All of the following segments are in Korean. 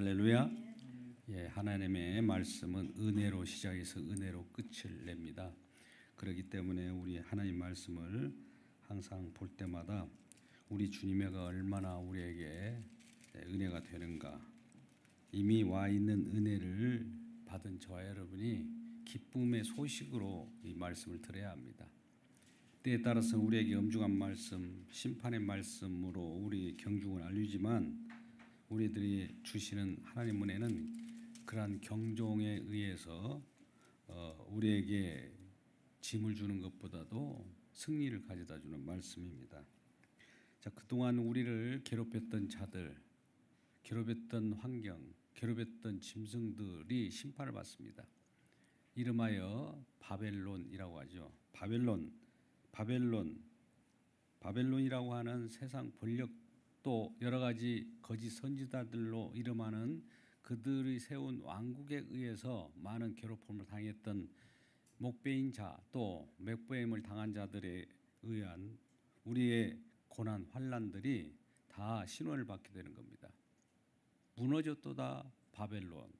할렐루야. 예, 하나님의 말씀은 은혜로 시작해서 은혜로 끝을 냅니다. 그렇기 때문에 우리 하나님 말씀을 항상 볼 때마다 우리 주님의가 얼마나 우리에게 은혜가 되는가, 이미 와 있는 은혜를 받은 저와 여러분이 기쁨의 소식으로 이 말씀을 들어야 합니다. 때에 따라서 우리에게 엄중한 말씀, 심판의 말씀으로 우리 경중을 알리지만 우리들이 주시는 하나님 은혜는 그러한 경종에 의해서 우리에게 짐을 주는 것보다도 승리를 가져다 주는 말씀입니다. 자, 그동안 우리를 괴롭혔던 자들, 괴롭혔던 환경, 괴롭혔던 짐승들이 심판을 받습니다. 이름하여 바벨론이라고 하죠. 바벨론이라고 하는 세상 권력, 또 여러 가지 거짓 선지자들로 이름하는 그들이 세운 왕국에 의해서 많은 괴롭힘을 당했던 목배인 자, 또 맥배임을 당한 자들에 의한 우리의 고난 환난들이 다 신원을 받게 되는 겁니다. 무너졌도다 바벨론,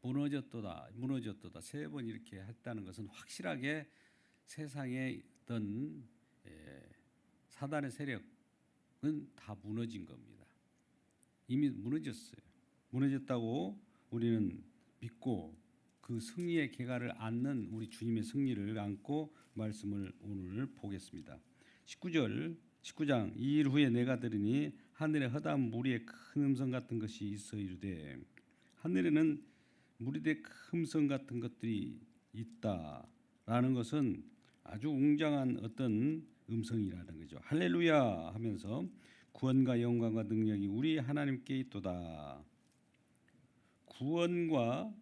무너졌도다 세 번 이렇게 했다는 것은 확실하게 세상에 있던 사단의 세력은 다 무너진 겁니다. 이미 무너졌어요. 무너졌다고 우리는 믿고 그 승리의 계가를 안는 우리 주님의 승리를 안고 말씀을 오늘 보겠습니다. 19장 이 일 후에 내가 들으니 하늘에 허다한 무리의 큰 음성 같은 것이 있어 이르되, 하늘에는 무리의 큰 음성 같은 것들이 있다라는 것은 아주 웅장한 어떤 음성이라는 거죠. 할렐루야 하면서 구원과 영광과 능력이 우리 하나님께 있도다. 구원과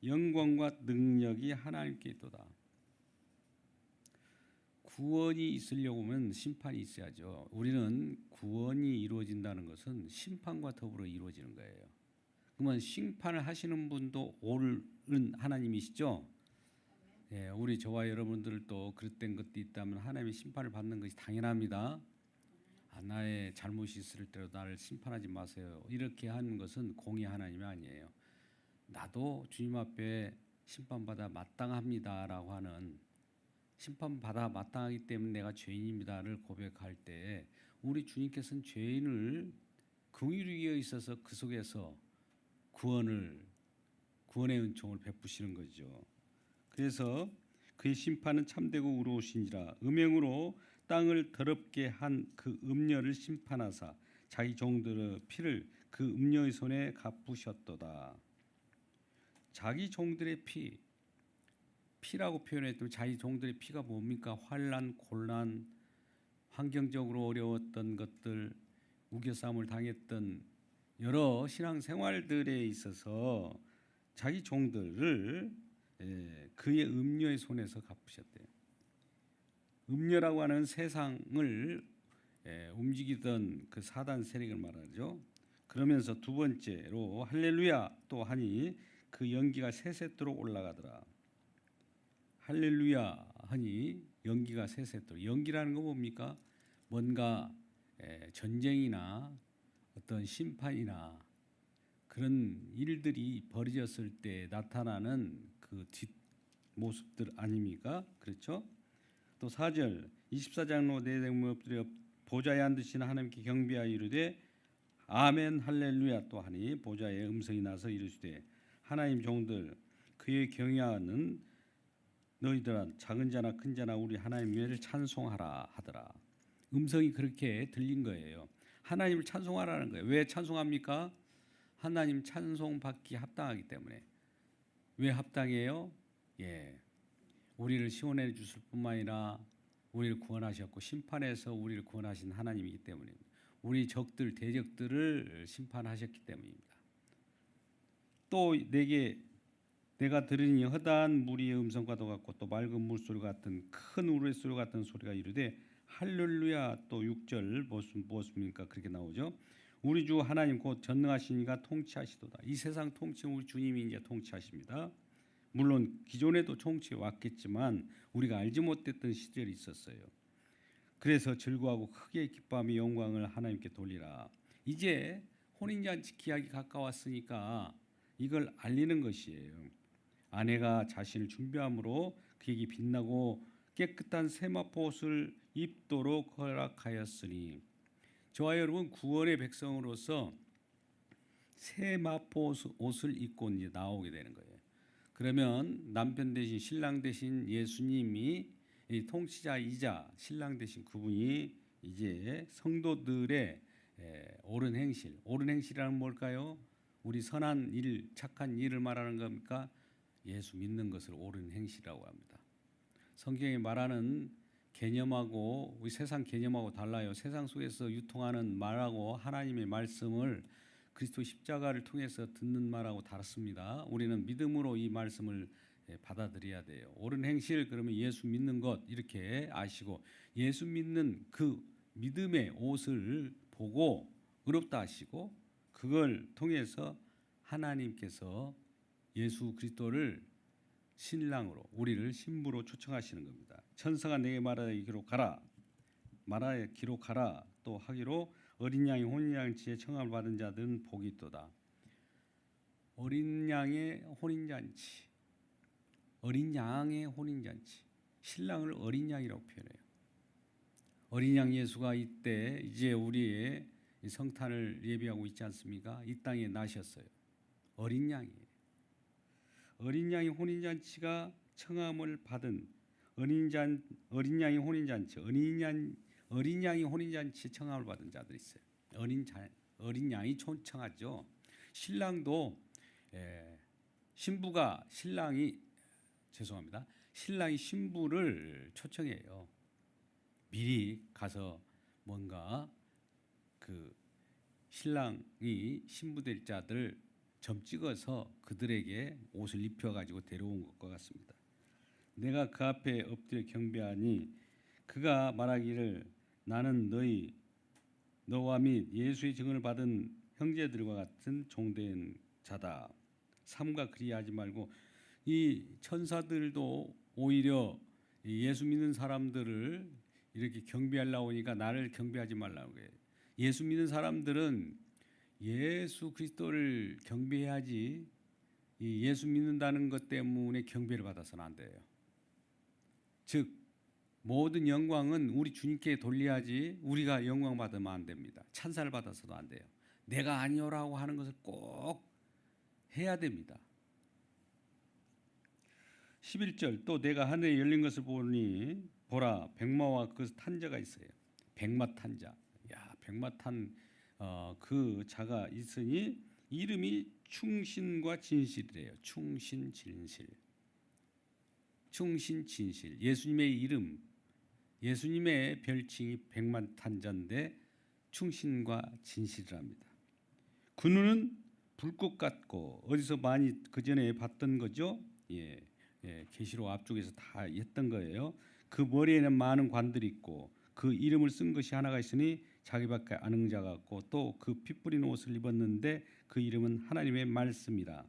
영광과 능력이 하나님께 있도다. 구원이 있으려고 하면 심판이 있어야죠. 우리는 구원이 이루어진다는 것은 심판과 더불어 이루어지는 거예요. 그러면 심판을 하시는 분도 옳은 하나님이시죠. 예, 우리 저와 여러분들도 그릇된 것도 있다면 하나님의 심판을 받는 것이 당연합니다. 나의 잘못이 있을 때로 나를 심판하지 마세요. 이렇게 하는 것은 공의 하나님이 아니에요. 나도 주님 앞에 심판받아 마땅합니다라고 하는, 심판받아 마땅하기 때문에 내가 죄인입니다를 고백할 때 우리 주님께서는 죄인을 긍휼히 있어서 그 속에서 구원의 은총을 베푸시는 거죠. 그래서 그의 심판은 참되고 의로우신지라. 음행으로 땅을 더럽게 한 그 음녀를 심판하사 자기 종들의 피를 그 음녀의 손에 갚으셨도다. 자기 종들의 피라고 표현했더니 자기 종들의 피가 뭡니까? 환난, 곤란, 환경적으로 어려웠던 것들, 우겨싸움을 당했던 여러 신앙생활들에 있어서 자기 종들을 그의 음녀의 손에서 갚으셨대요. 음녀라고 하는 세상을 움직이던 그 사단 세력을 말하죠. 그러면서 두 번째로 할렐루야 또 하니 그 연기가 세세토록 올라가더라. 할렐루야 하니 연기가 세세토록. 연기라는 건 뭡니까? 뭔가 전쟁이나 어떤 심판이나 그런 일들이 벌어졌을 때 나타나는 그 뒷모습들 아닙니까? 그렇죠? 또 4절 24장로 내 대무업들이 보좌에 앉으시는 하나님께 경배하여 이르되 아멘 할렐루야 또 하니 보좌에 음성이 나서 이르시되 하나님 종들 그의 경외하는 너희들아 작은 자나 큰 자나 우리 하나님을 찬송하라 하더라. 음성이 그렇게 들린 거예요. 하나님을 찬송하라는 거예요. 왜 찬송합니까? 하나님 찬송받기 합당하기 때문에. 왜 합당해요? 우리를 시원해 주실 뿐만 아니라 우리를 구원하셨고 심판에서 우리를 구원하신 하나님이기 때문입니다. 우리 적들, 대적들을 심판하셨기 때문입니다. 또 내가 들으니 허다한 무리의 음성과도 같고 또 맑은 물소리 같은 큰 우레소리 같은 소리가 이르되 할렐루야. 또 6절 무엇입니까? 그렇게 나오죠. 우리 주 하나님 곧 전능하신 이가 통치하시도다. 이 세상 통치는 우리 주님이 이제 통치하십니다. 물론 기존에도 통치해 왔겠지만 우리가 알지 못했던 시절이 있었어요. 그래서 즐거워하고 크게 기뻐하며 영광을 하나님께 돌리라. 이제 혼인잔치 기약이 가까웠으니까 이걸 알리는 것이에요. 아내가 자신을 준비함으로 그에게 빛나고 깨끗한 세마포 옷을 입도록 허락하였으니, 저와 여러분 구원의 백성으로서 세마포 옷을 입고 이제 나오게 되는 거예요. 그러면 남편 대신 신랑 대신 예수님이 이 통치자이자 신랑 대신 그분이 이제 성도들의 옳은 행실, 옳은 행실이라는 뭘까요? 우리 선한 일, 착한 일을 말하는 겁니까? 예수 믿는 것을 옳은 행실이라고 합니다. 성경에 말하는 개념하고 우리 세상 개념하고 달라요. 세상 속에서 유통하는 말하고 하나님의 말씀을 그리스도 십자가를 통해서 듣는 말하고 다릅니다. 우리는 믿음으로 이 말씀을 받아들여야 돼요. 옳은 행실 그러면 예수 믿는 것 이렇게 아시고, 예수 믿는 그 믿음의 옷을 보고 의롭다 하시고, 그걸 통해서 하나님께서 예수 그리스도를 신랑으로 우리를 신부로 초청하시는 겁니다. 천사가 내게 말하여 기록하라 또 하기로 어린 양이 혼인잔치에 청함을 받은 자들은 복이 있도다. 어린 양의 혼인잔치, 어린 양의 혼인잔치, 신랑을 어린 양이라고 표현해요. 어린 양 예수가 이때 이제 우리의 성탄을 예비하고 있지 않습니까? 이 땅에 나셨어요. 어린 양이에요. 어린 양의 혼인잔치가 청함을 받은 어린 양의 혼인잔치, 어린 양이 혼인잔치 청함을 받은 자들이 있어요. 어린 양이 초청하죠. 신랑도 신랑이 신부를 초청해요. 미리 가서 뭔가 그 신랑이 신부 될 자들 점 찍어서 그들에게 옷을 입혀가지고 데려온 것과 같습니다. 내가 그 앞에 엎드려 경배하니 그가 말하기를 나는 너와 및 예수의 증언을 받은 형제들과 같은 종된 자다. 삼가 그리하지 말고, 이 천사들도 오히려 예수 믿는 사람들을 이렇게 경배하려고 하니까 나를 경배하지 말라고 해요. 예수 믿는 사람들은 예수 그리스도를 경배해야지, 이 예수 믿는다는 것 때문에 경배를 받아서는 안 돼요. 즉 모든 영광은 우리 주님께 돌려야지 우리가 영광 받으면 안 됩니다. 찬사를 받아서도 안 돼요. 내가 아니오라고 하는 것을 꼭 해야 됩니다. 11절 또 내가 하늘에 열린 것을 보니 보라 백마와 그 탄자가 있어요. 백마 탄자. 백마 탄 그 자가 있으니 이름이 충신과 진실이래요. 충신 진실. 예수님의 이름, 예수님의 별칭이 백만탄자인데 충신과 진실이랍니다. 그 눈은 불꽃 같고, 어디서 많이 그 전에 봤던 거죠. 계시록 앞쪽에서 다 했던 거예요. 그 머리에는 많은 관들이 있고 그 이름을 쓴 것이 하나가 있으니 자기밖에 아는 자가 없고, 또 그 피 뿌린 옷을 입었는데 그 이름은 하나님의 말씀이라.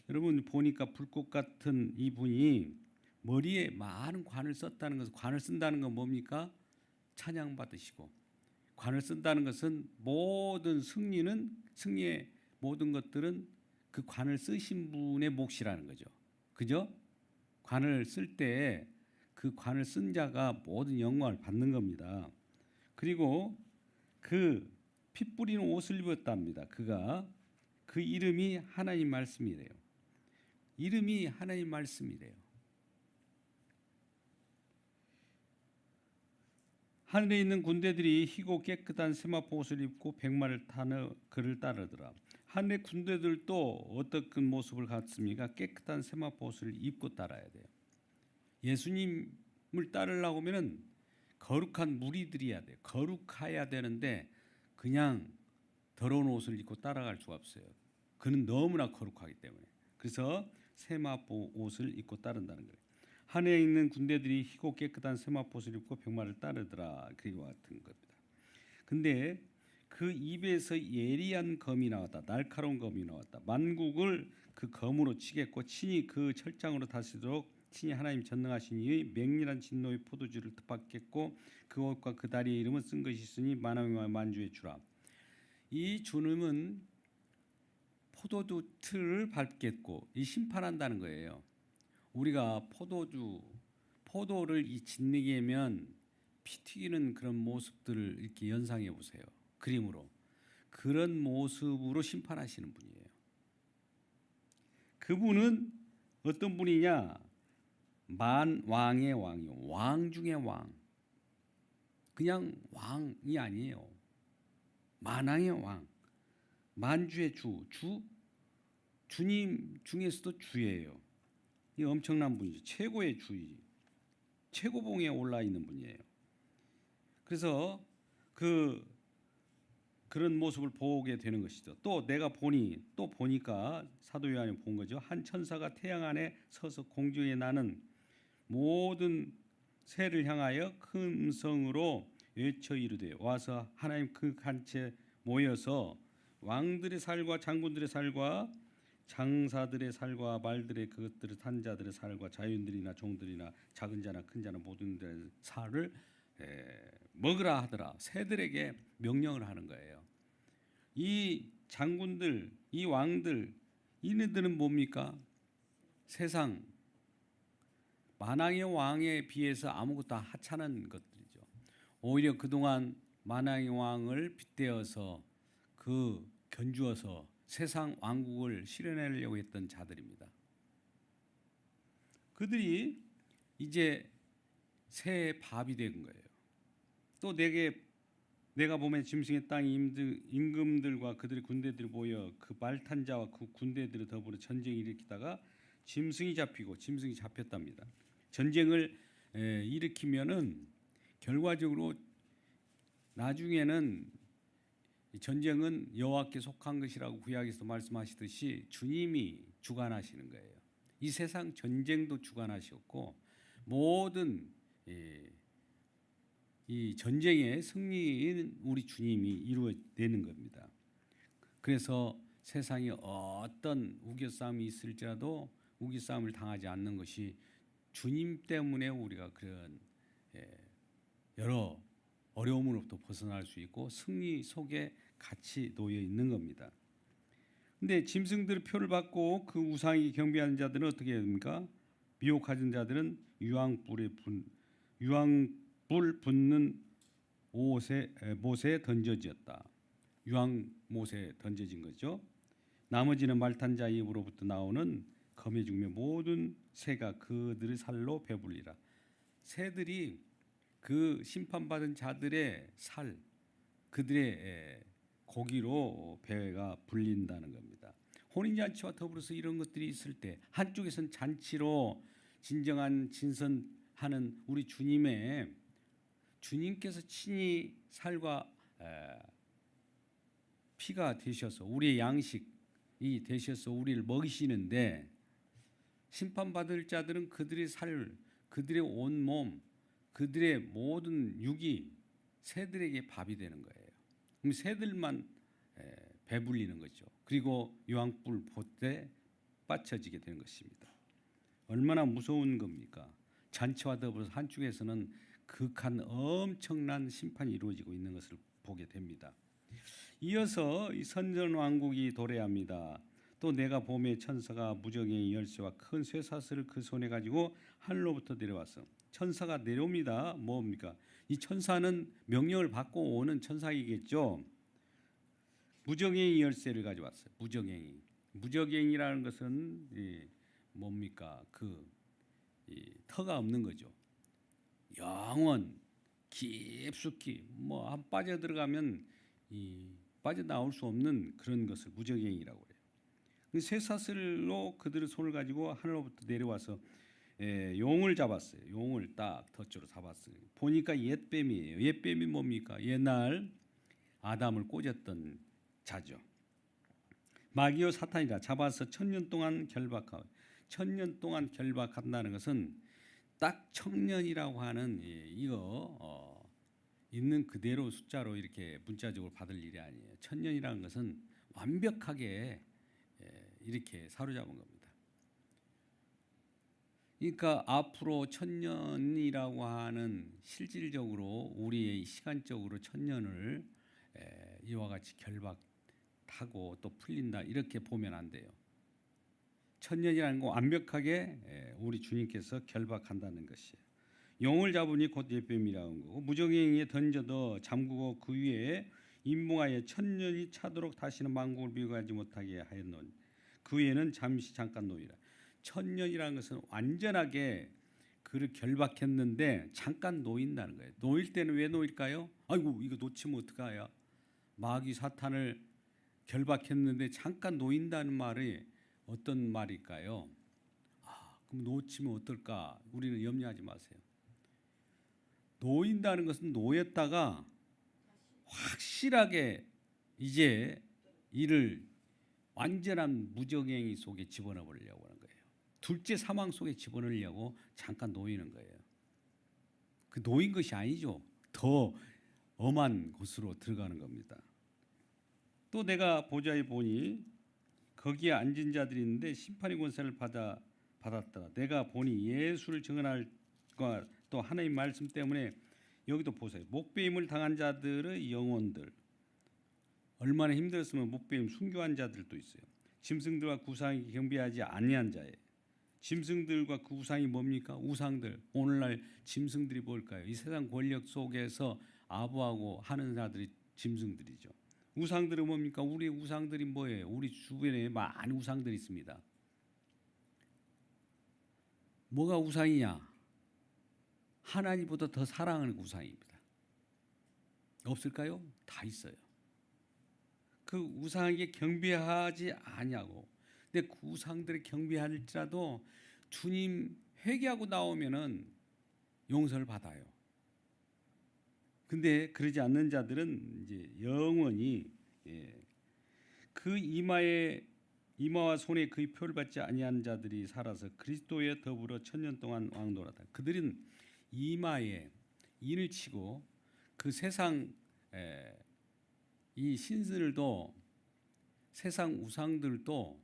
여러분 보니까 불꽃 같은 이분이 머리에 많은 관을 썼다는 것은, 관을 쓴다는 건 뭡니까? 찬양 받으시고, 관을 쓴다는 것은 모든 승리의 모든 것들은 그 관을 쓰신 분의 몫이라는 거죠. 그죠? 관을 쓸 때 그 관을 쓴 자가 모든 영광을 받는 겁니다. 그리고 그 피 뿌리는 옷을 입었답니다. 그 이름이 하나님 말씀이래요. 이름이 하나님 말씀이래요. 하늘에 있는 군대들이 희고 깨끗한 세마포 옷을 입고 백마를 타는 그를 따르더라. 하늘의 군대들도 어떤 모습을 갖습니까? 깨끗한 세마포 옷을 입고 따라야 돼요. 예수님을 따르려고 하면은 거룩한 무리들이어야 돼요. 거룩해야 되는데 그냥 더러운 옷을 입고 따라갈 수가 없어요. 그는 너무나 거룩하기 때문에. 그래서 세마포 옷을 입고 따른다는 거예요. 하늘에 있는 군대들이 희고 깨끗한 세마포 옷을 입고 백마를 따르더라. 그리고 같은 겁니다. 근데 그 입에서 예리한 검이 나왔다. 날카로운 검이 나왔다. 만국을 그 검으로 치겠고 친히 그 철장으로 다스리도록 친히 하나님 전능하신 이의 맹렬한 진노의 포도주를 뜻받겠고 그 옷과 그 다리의 이름은 쓴 것이 있으니 만왕의 만주의 주라. 이 주님은 포도주 틀을 밟겠고 이 심판한다는 거예요. 우리가 포도를 이 짓내기면 피 튀기는 그런 모습들을 이렇게 연상해 보세요. 그림으로. 그런 모습으로 심판하시는 분이에요. 그분은 어떤 분이냐? 만왕의 왕이요. 왕 중의 왕. 그냥 왕이 아니에요. 만왕의 왕. 만주의 주님 중에서도 주예요. 이 엄청난 분이죠. 최고의 주의. 최고봉에 올라 있는 분이에요. 그래서 그런 모습을 보게 되는 것이죠. 또 내가 보니까 사도 요한이 본 거죠. 한 천사가 태양 안에 서서 공중에 나는 모든 새를 향하여 큰 음성으로 외쳐 이르되 와서 하나님 그 한채 모여서 왕들의 살과 장군들의 살과 장사들의 살과 말들의 그것들을 탄 자들의 살과 자유인들이나 종들이나 작은 자나 큰 자나 모든 자의 살을 먹으라 하더라. 새들에게 명령을 하는 거예요. 이 장군들, 이 왕들, 이네들은 뭡니까? 세상 만왕의 왕에 비해서 아무것도 하찮은 것들이죠. 오히려 그동안 만왕의 왕을 빗대어서 견주어서 세상 왕국을 실현하려고 했던 자들입니다. 그들이 이제 새 밥이 된 거예요. 또 내가 보면 짐승의 땅 임금들과 그들의 군대들이 모여 그 말탄 자와 그 군대들을 더불어 전쟁을 일으키다가 짐승이 잡혔답니다. 전쟁을 일으키면은 결과적으로 나중에는 전쟁은 여호와께 속한 것이라고 구약에서 말씀하시듯이 주님이 주관하시는 거예요. 이 세상 전쟁도 주관하셨고 모든 이 전쟁의 승리는 우리 주님이 이루어내는 겁니다. 그래서 세상에 어떤 우겨싸움이 있을지라도 우겨싸움을 당하지 않는 것이 주님 때문에 우리가 그런 여러 어려움으로부터 벗어날 수 있고 승리 속에 같이 놓여 있는 겁니다. 근데 짐승들의 표를 받고 그 우상이 경배하는 자들은 어떻게 됩니까? 미혹하는 자들은 유황불 붙는 못에 던져졌다. 유황못에 던져진 거죠. 나머지는 말탄 자 입으로부터 나오는 검에 죽며 모든 새가 그들의 살로 배불리라. 새들이 그 심판받은 자들의 살, 그들의 고기로 배가 불린다는 겁니다. 혼인잔치와 더불어서 이런 것들이 있을 때 한쪽에선 잔치로 진정한 진선하는 우리 주님께서 친히 살과 피가 되셔서 우리의 양식이 되셔서 우리를 먹이시는데 심판받을 자들은 그들의 살, 그들의 온몸, 그들의 모든 육이 새들에게 밥이 되는 거예요. 그럼 새들만 배불리는 거죠. 그리고 유황불 봇에 빠쳐지게 되는 것입니다. 얼마나 무서운 겁니까? 잔치와 더불어서 한쪽에서는 극한 엄청난 심판이 이루어지고 있는 것을 보게 됩니다. 이어서 이 선전왕국이 도래합니다. 또 내가 봄에 천사가 무적행의 열쇠와 큰 쇠사슬을 그 손에 가지고 하늘로부터 내려왔어. 천사가 내려옵니다. 뭡니까? 이 천사는 명령을 받고 오는 천사이겠죠. 무적행의 열쇠를 가져왔어요. 무적행이라는 것은 뭡니까? 터가 없는 거죠. 영원 깊숙이 한 빠져 들어가면 빠져나올 수 없는 그런 것을 무적행이라고 해요. 쇠사슬로 그들의 손을 가지고 하늘로부터 내려와서 용을 잡았어요. 용을 딱 덫으로 잡았어요. 보니까 옛뱀이에요. 옛뱀이 뭡니까? 옛날 아담을 꽂았던 자죠. 마귀요 사탄이라 잡아서 1000년 동안 결박하고 1000년 동안 결박한다는 것은 딱 청년이라고 하는 이거 있는 그대로 숫자로 이렇게 문자적으로 받을 일이 아니에요. 천년이라는 것은 완벽하게 이렇게 사로잡은 겁니다. 그러니까 앞으로 천년이라고 하는 실질적으로 우리의 시간적으로 천년을 이와 같이 결박하고 또 풀린다 이렇게 보면 안 돼요. 천년이라는 거 완벽하게 우리 주님께서 결박한다는 것이에요. 용을 잡으니 곧 예뱀이라는 거고 무정행에 던져도 잠그고 그 위에 임봉하여 천년이 차도록 다시는 만국을 비교하지 못하게 하였노니 그 위에는 잠깐 놓이라. 천년이라는 것은 완전하게 그를 결박했는데 잠깐 놓인다는 거예요. 놓일 때는 왜 놓일까요? 아이고 이거 놓치면 어떡하야. 마귀 사탄을 결박했는데 잠깐 놓인다는 말이 어떤 말일까요? 그럼 놓치면 어떨까? 우리는 염려하지 마세요. 놓인다는 것은 놓였다가 확실하게 이제 이를 완전한 무정행위 속에 집어넣어 버리려고 하는 거예요. 둘째 사망 속에 집어넣으려고 잠깐 놓이는 거예요. 그 놓인 것이 아니죠. 더 엄한 곳으로 들어가는 겁니다. 또 내가 보좌에 보니 거기에 앉은 자들이 있는데 심판의 권세를 받았더라. 내가 보니 예수를 증언할 것 또 하나님 말씀 때문에 여기도 보세요. 목배임을 당한 자들의 영혼들 얼마나 힘들었으면 목배임 순교한 자들도 있어요. 짐승들과 구상이 경배하지 아니한 자예요. 짐승들과 그 우상이 뭡니까? 우상들. 오늘날 짐승들이 뭘까요? 이 세상 권력 속에서 아부하고 하는 자들이 짐승들이죠. 우상들은 뭡니까? 우리의 우상들이 뭐예요? 우리 주변에 많은 우상들이 있습니다. 뭐가 우상이냐? 하나님보다 더 사랑하는 우상입니다. 없을까요? 다 있어요. 그 우상에게 경배하지 아니하고 근데 그 우상들을 경배할지라도 주님 회개하고 나오면은 용서를 받아요. 근데 그러지 않는 자들은 이제 영원히 그 이마와 손에 그의 표를 받지 아니한 자들이 살아서 그리스도에 더불어 천년 동안 왕노라다. 그들은 이마에 인을 치고 그 세상 이 신들도 세상 우상들도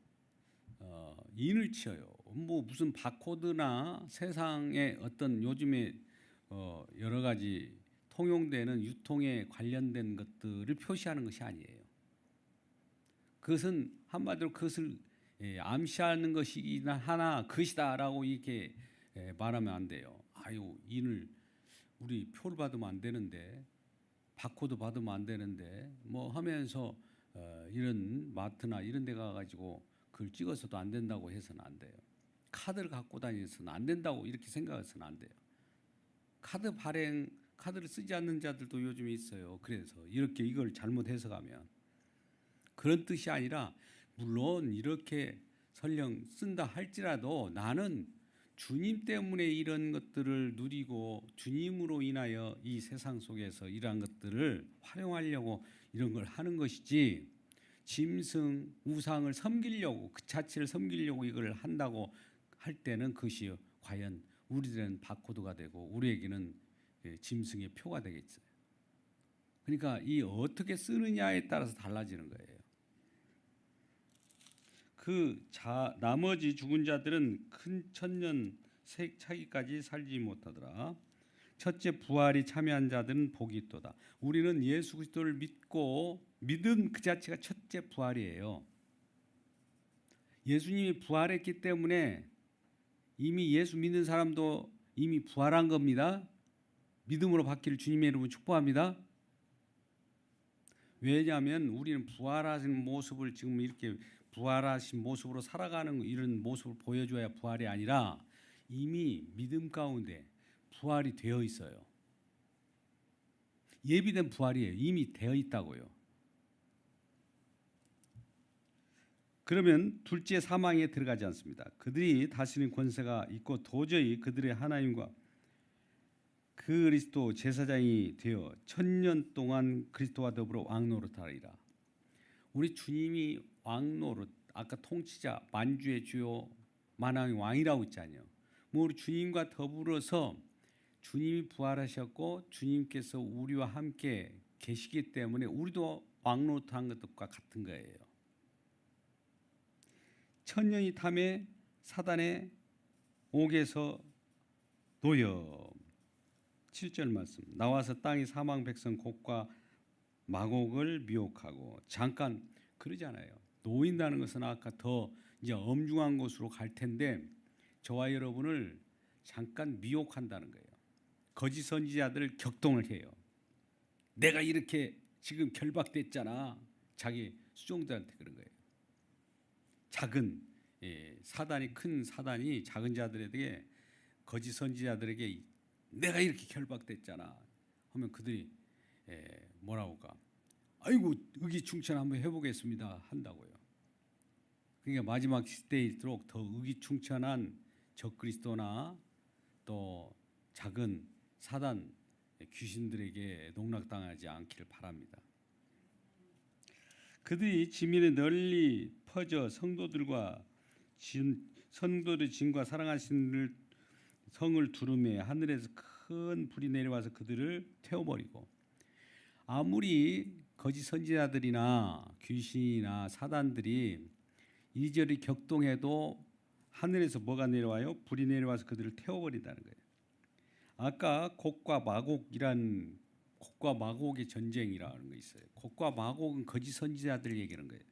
인을 치어요. 뭐 무슨 바코드나 세상의 어떤 요즘에 여러 가지 통용되는 유통에 관련된 것들을 표시하는 것이 아니에요. 그것은 한마디로 그것을 암시하는 것이나 하나 그것이다라고 이렇게 말하면 안 돼요. 아유 인을 우리 표를 받으면 안 되는데 바코드 받으면 안 되는데 뭐 하면서 이런 마트나 이런 데 가가지고 그걸 찍어서도 안 된다고 해서는 안 돼요. 카드를 갖고 다니서는 안 된다고 이렇게 생각해서는 안 돼요. 카드를 쓰지 않는 자들도 요즘에 있어요. 그래서 이렇게 이걸 잘못 해석하면 그런 뜻이 아니라 물론 이렇게 설령 쓴다 할지라도 나는 주님 때문에 이런 것들을 누리고 주님으로 인하여 이 세상 속에서 이러한 것들을 활용하려고 이런 걸 하는 것이지 짐승, 우상을 섬기려고 그 자체를 섬기려고 이걸 한다고 할 때는 그것이 과연 우리들은 바코드가 되고 우리에게는 짐승의 표가 되겠어요. 그러니까 이 어떻게 쓰느냐에 따라서 달라지는 거예요. 나머지 죽은 자들은 큰 천년 차기까지 살지 못하더라. 첫째 부활이 참여한 자들은 복이 있도다. 우리는 예수 그리스도를 믿고 믿음 그 자체가 첫째 부활이에요. 예수님이 부활했기 때문에 이미 예수 믿는 사람도 이미 부활한 겁니다. 믿음으로 받기를 주님의 이름으로 축복합니다. 왜냐하면 우리는 부활하신 모습을 지금 이렇게 부활하신 모습으로 살아가는 이런 모습을 보여줘야 부활이 아니라 이미 믿음 가운데 부활이 되어 있어요. 예비된 부활이에요. 이미 되어 있다고요. 그러면 둘째 사망에 들어가지 않습니다. 그들이 다스리는 권세가 있고 도저히 그들의 하나님과 그리스도 제사장이 되어 천년 동안 그리스도와 더불어 왕노릇하리라. 우리 주님이 왕노릇 아까 통치자 만주의 주요 만왕의 왕이라고 했잖아요. 뭐 우리 주님과 더불어서 주님이 부활하셨고 주님께서 우리와 함께 계시기 때문에 우리도 왕노릇한 것과 같은 거예요. 천년이 탐에 사단의 옥에서 놓여 7절 말씀 나와서 땅의 사망 백성 곡과 마곡을 미혹하고 잠깐 그러잖아요. 놓인다는 것은 아까 더 이제 엄중한 곳으로 갈 텐데 저와 여러분을 잠깐 미혹한다는 거예요. 거짓 선지자들을 격동을 해요. 내가 이렇게 지금 결박됐잖아. 자기 수종들한테 그런 거예요. 작은 사단이 큰 사단이 작은 자들에게 거짓 선지자들에게 내가 이렇게 결박됐잖아 하면 그들이 뭐라고 할까? 아이고 의기충천 한번 해보겠습니다 한다고요. 그러니까 마지막 시대일수록 더 의기충천한 적그리스도나 또 작은 사단 귀신들에게 농락당하지 않기를 바랍니다. 그들이 지면에 널리 퍼져 성도들의 진과 사랑하신 성을 두르매 하늘에서 큰 불이 내려와서 그들을 태워버리고, 아무리 거짓 선지자들이나 귀신이나 사단들이 이리저리 격동해도 하늘에서 뭐가 내려와요? 불이 내려와서 그들을 태워버린다는 거예요. 아까 곡과 마곡의 전쟁이라는 거 있어요. 곡과 마곡은 거짓 선지자들 얘기하는 거예요.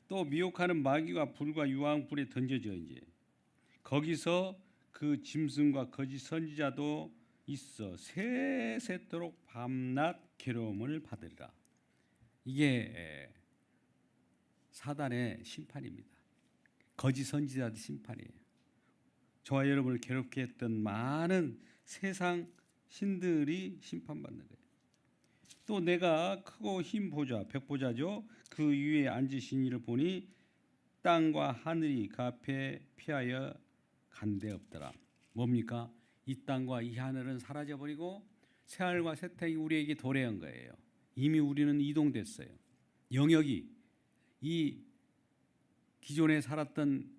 또 미혹하는 마귀가 불과 유황불에 던져져 이제 거기서 그 짐승과 거짓 선지자도 있어 세세토록 밤낮 괴로움을 받으리라. 이게 사단의 심판입니다. 거짓 선지자들 심판이에요. 저와 여러분을 괴롭게 했던 많은 세상 신들이 심판받는 거예요. 또 내가 크고 흰 보좌, 백보좌죠. 그 위에 앉으신 이를 보니 땅과 하늘이 그 앞에 피하여 간데 없더라. 뭡니까? 이 땅과 이 하늘은 사라져버리고 새하늘과 새 땅이 우리에게 도래한 거예요. 이미 우리는 이동됐어요. 영역이 이 기존에 살았던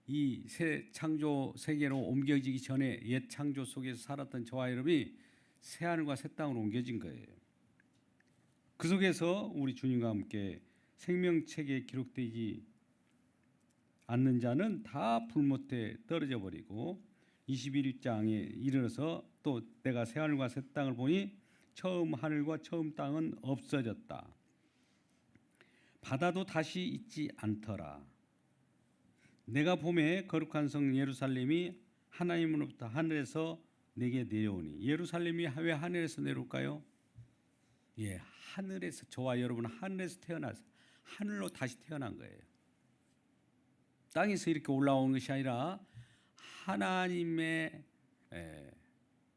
이 새 창조 세계로 옮겨지기 전에 옛 창조 속에서 살았던 저와 여러분이 새하늘과 새 땅으로 옮겨진 거예요. 그 속에서 우리 주님과 함께 생명책에 기록되지 않는 자는 다 불못에 떨어져 버리고 21장에 이르러서 또 내가 새하늘과 새 땅을 보니 처음 하늘과 처음 땅은 없어졌다. 바다도 다시 있지 않더라. 내가 봄에 거룩한 성 예루살렘이 하나님으로부터 하늘에서 내게 내려오니. 예루살렘이 왜 하늘에서 내려올까요? 예, 하늘에서, 저와 여러분은 하늘에서 태어나서 하늘로 다시 태어난 거예요. 땅에서 이렇게 올라오는 것이 아니라 하나님의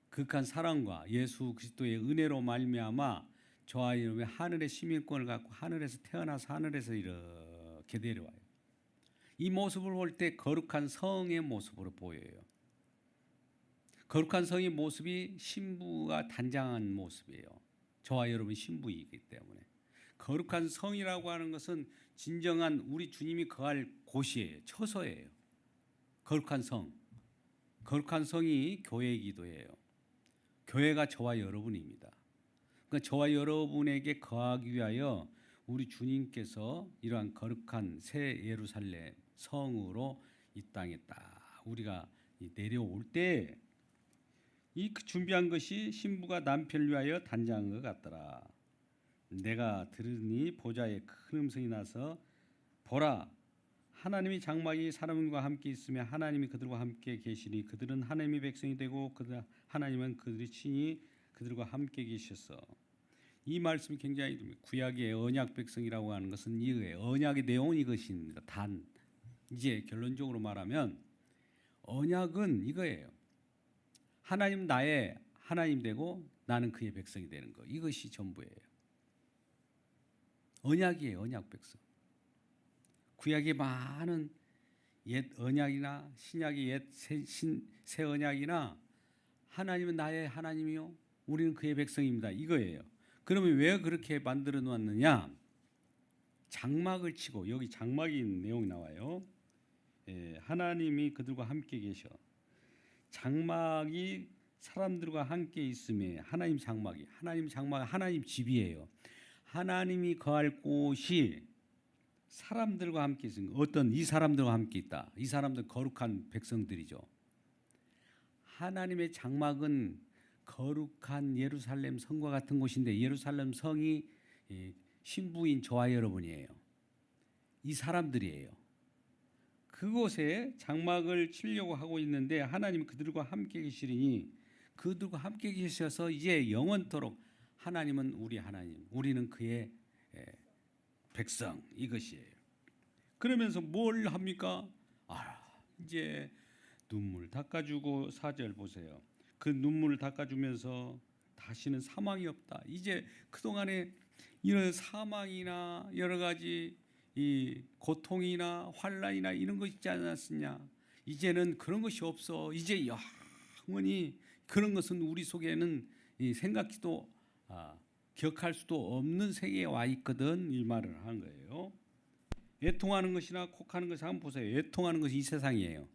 극한 사랑과 예수 그리스도의 은혜로 말미암아 저와 여러분의 하늘의 시민권을 갖고 하늘에서 태어나서 하늘에서 이렇게 내려와요. 이 모습을 볼 때 거룩한 성의 모습으로 보여요. 거룩한 성의 모습이 신부가 단장한 모습이에요. 저와 여러분 신부이기 때문에. 거룩한 성이라고 하는 것은 진정한 우리 주님이 거할 곳이에요. 처소예요. 거룩한 성. 거룩한 성이 교회이기도 해요. 교회가 저와 여러분입니다. 그러니까 저와 여러분에게 거하기 위하여 우리 주님께서 이러한 거룩한 새 예루살렘 성으로 이 땅에 딱 우리가 내려올 때 이 준비한 것이 신부가 남편을 위하여 단장한 것 같더라. 내가 들으니 보좌에 큰 음성이 나서 보라, 하나님이 장막이 사람과 함께 있으며 하나님이 그들과 함께 계시니 그들은 하나님의 백성이 되고 하나님은 그들이 친히 그들과 함께 계셨어. 이 말씀이 굉장히 구약의 언약 백성이라고 하는 것은 이거예요. 언약의 내용은 이것입니다. 단 이제 결론적으로 말하면 언약은 이거예요. 하나님 나의 하나님 되고 나는 그의 백성이 되는 거. 이것이 전부예요. 언약이에요. 언약 백성. 구약의 많은 옛 언약이나 신약의 옛 새 언약이나 하나님은 나의 하나님이요 우리는 그의 백성입니다. 이거예요. 그러면 왜 그렇게 만들어 놓았느냐? 장막을 치고, 여기 장막이 있는 내용이 나와요. 하나님이 그들과 함께 계셔. 장막이 사람들과 함께 있음에 하나님 장막이 하나님 집이에요. 하나님이 거할 곳이 사람들과 함께 있으니까 어떤 이 사람들과 함께 있다. 이 사람들 거룩한 백성들이죠. 하나님의 장막은 거룩한 예루살렘 성과 같은 곳인데 예루살렘 성이 신부인 저와 여러분이에요. 이 사람들이에요. 그곳에 장막을 치려고 하고 있는데 하나님은 그들과 함께 계시리니 그들과 함께 계셔서 이제 영원토록 하나님은 우리 하나님, 우리는 그의 백성 이것이에요. 그러면서 뭘 합니까? 이제 눈물 닦아주고 4절 보세요. 그 눈물을 닦아주면서 다시는 사망이 없다. 이제 그동안에 이런 사망이나 여러 가지 이 고통이나 환난이나 이런 거 있지 않았느냐. 이제는 그런 것이 없어. 이제 영원히 그런 것은 우리 속에는 생각지도 기억할 수도 없는 세계에 와 있거든. 이 말을 한 거예요. 애통하는 것이나 곡하는 것을 한번 보세요. 애통하는 것이 이 세상이에요.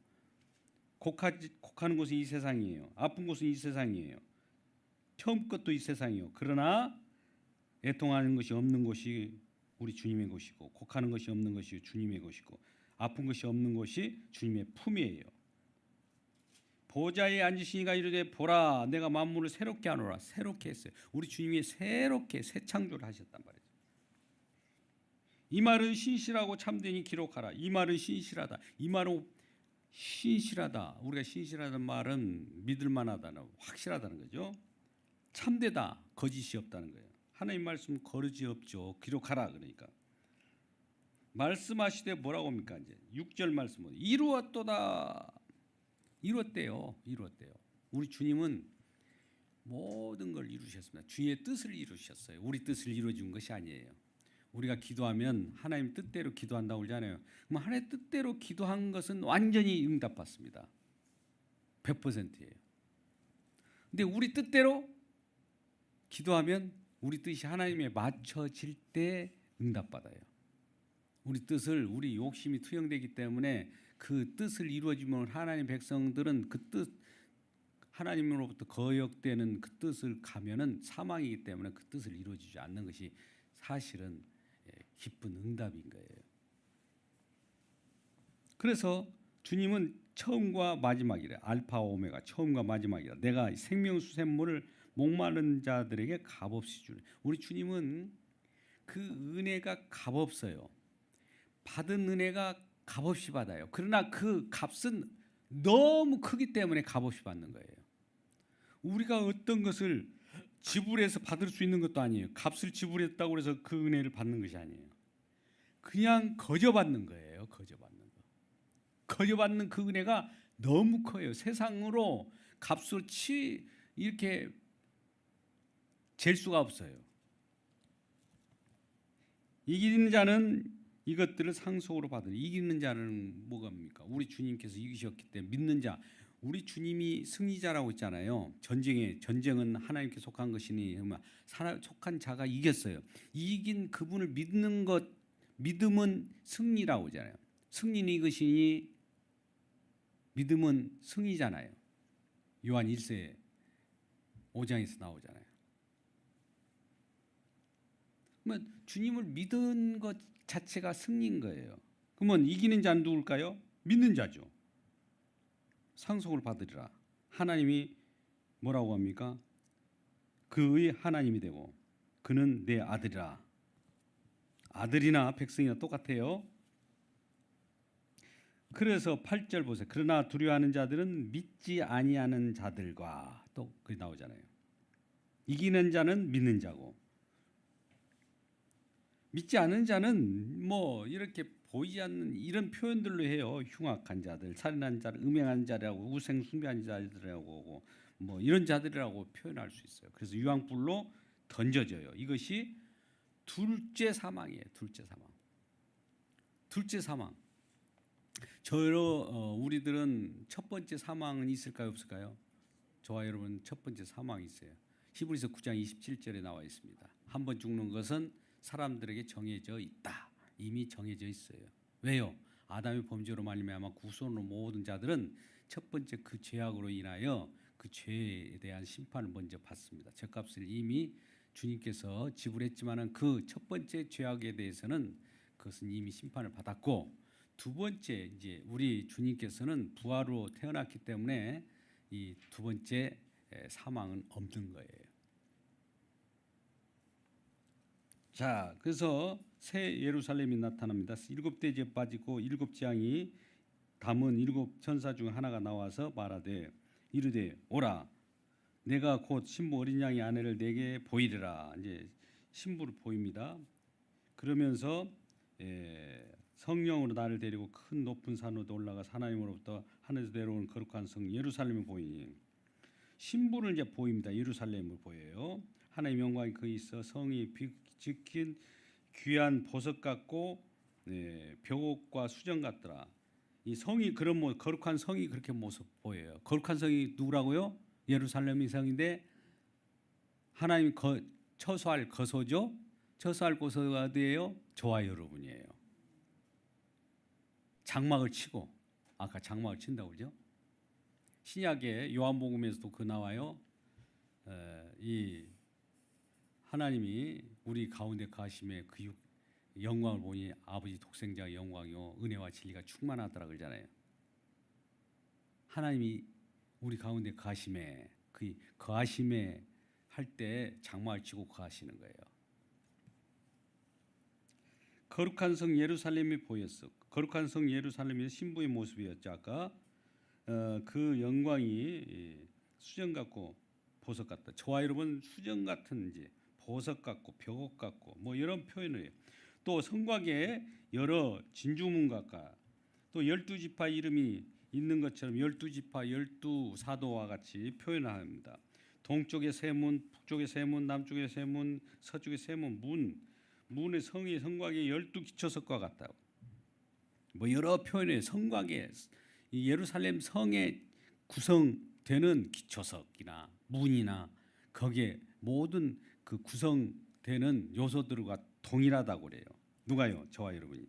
곡하는 것은 이 세상이에요. 아픈 것은 이 세상이에요. 처음 것도 이 세상이에요. 그러나 애통하는 것이 없는 것이 우리 주님의 것이고 곡하는 것이 없는 것이 주님의 것이고 아픈 것이 없는 것이 주님의 품이에요. 보좌에 앉으시니가 이르되 보라 내가 만물을 새롭게 하노라. 새롭게 했어요. 우리 주님이 새롭게 새 창조를 하셨단 말이에요. 이 말은 신실하고 참되니 기록하라. 이 말은 신실하다. 이 말은 신실하다. 우리가 신실하다는 말은 믿을만하다는 확실하다는 거죠. 참되다. 거짓이 없다는 거예요. 하나님 말씀 거짓이 없죠. 기록하라 그러니까. 말씀하시되 뭐라고 합니까? 이제 6절 말씀은 이루었도다. 이루었대요. 이루었대요. 우리 주님은 모든 걸 이루셨습니다. 주의 뜻을 이루셨어요. 우리 뜻을 이루어준 것이 아니에요. 우리가 기도하면 하나님 뜻대로 기도한다고 그러잖아요. 그럼 하나님 뜻대로 기도한 것은 완전히 응답받습니다. 100%예요. 근데 우리 뜻대로 기도하면 우리 뜻이 하나님에 맞춰질 때 응답받아요. 우리 뜻을 우리 욕심이 투영되기 때문에 그 뜻을 이루어지면 하나님 백성들은 그 뜻 하나님으로부터 거역되는 그 뜻을 가면은 사망이기 때문에 그 뜻을 이루어지지 않는 것이 사실은 기쁜 응답인 거예요. 그래서 주님은 처음과 마지막이래. 알파 오메가 처음과 마지막이다. 내가 생명수샘물을 목마른 자들에게 값없이 주네. 우리 주님은 그 은혜가 값없어요. 받은 은혜가 값없이 받아요. 그러나 그 값은 너무 크기 때문에 값없이 받는 거예요. 우리가 어떤 것을 지불해서 받을 수 있는 것도 아니에요. 값을 지불했다고 해서 그 은혜를 받는 것이 아니에요. 그냥 거저 받는 거예요. 거저 받는 거. 거저 받는 그 은혜가 너무 커요. 세상으로 값을 이렇게 잴 수가 없어요. 이기는 자는 이것들을 상속으로 받으니 이기는 자는 뭐가입니까? 우리 주님께서 이기셨기 때문에 믿는 자. 우리 주님이 승리자라고 했잖아요. 전쟁은 하나님께 속한 것이니 속한 자가 이겼어요. 이긴 그분을 믿는 것 믿음은 승리라고 하잖아요. 승리는 이것이니 믿음은 승리잖아요. 요한 1세 5장에서 나오잖아요. 그러면 주님을 믿은 것 자체가 승리인 거예요. 그러면 이기는 자는 누굴까요? 믿는 자죠. 상속을 받으리라. 하나님이 뭐라고 합니까? 그의 하나님이 되고 그는 내 아들이라. 아들이나 백성이나 똑같아요. 그래서 8절 보세요. 그러나 두려워하는 자들은 믿지 아니하는 자들과 또 그게 나오잖아요. 이기는 자는 믿는 자고 믿지 않는 자는 뭐 이렇게 보이지 않는 이런 표현들로 해요. 흉악한 자들, 살인한 자들, 음행한 자라고 우생 숭배한 자들이라고 뭐 이런 자들이라고 표현할 수 있어요. 그래서 유황불로 던져져요. 이것이 둘째 사망이에요. 둘째 사망. 둘째 사망. 우리들은 첫 번째 사망은 있을까요, 없을까요? 저와 여러분 첫 번째 사망이 있어요. 히브리서 9장 27절에 나와 있습니다. 한 번 죽는 것은 사람들에게 정해져 있다. 이미 정해져 있어요. 왜요? 아담의 범죄로 말미암아 구속으로 모든 자들은 첫 번째 그 죄악으로 인하여 그 죄에 대한 심판을 먼저 받습니다. 죗값을 이미 주님께서 지불했지만은 그 첫 번째 죄악에 대해서는 그것은 이미 심판을 받았고 두 번째 이제 우리 주님께서는 부활로 태어났기 때문에 이 두 번째 사망은 없는 거예요. 자, 그래서 새 예루살렘이 나타납니다. 7대지에 빠지고 7재앙이 담은 7천사 중 하나가 나와서 말하되 이르되 오라 내가 곧 신부 어린 양의 아내를 내게 보이리라. 이제 신부를 보입니다. 그러면서 성령으로 나를 데리고 큰 높은 산으로 올라가 하나님으로부터 하늘에서 내려오는 거룩한 성 예루살렘을 보이니 신부를 이제 보입니다. 예루살렘을 보여요. 하나님의 영광이 거기 있어 성이 지킨 귀한 보석 같고 벽옥과 수정 같더라. 이 성이 그런 거룩한 성이 그렇게 모습 보여요. 거룩한 성이 누구라고요? 예루살렘이 성인데 하나님 처소할 거소죠. 처소할 곳가 어디예요? 저와 여러분이에요. 장막을 치고 아까 장막을 친다고 그러죠. 신약의 요한복음에서도 그 나와요. 이 하나님이 우리 가운데 가심에 그 영광을 보니 아버지 독생자의 영광이요 은혜와 진리가 충만하더라 그러잖아요. 하나님이 우리 가운데 가심에 그 거하심에 할 때 장막을 치고 거하시는 거예요. 거룩한 성 예루살렘이 보였어. 거룩한 성 예루살렘이 신부의 모습이었죠. 아까 그 영광이 수정 같고 보석 같다. 저와 여러분 수정 같은지 보석 같고 벽옥 같고 뭐 이런 표현을 해요. 또 성곽에 여러 진주문 같과 또 12지파 이름이 있는 것처럼 12지파 12사도와 같이 표현합니다. 동쪽의 세 문, 북쪽의 세 문, 남쪽의 세 문, 서쪽의 세 문, 문의 성이 성곽의 12기초석과 같다고. 뭐 여러 표현의 성곽에 이 예루살렘 성에 구성되는 기초석이나 문이나 거기에 모든 그 구성되는 요소들과 동일하다고 그래요. 누가요? 저와 여러분이.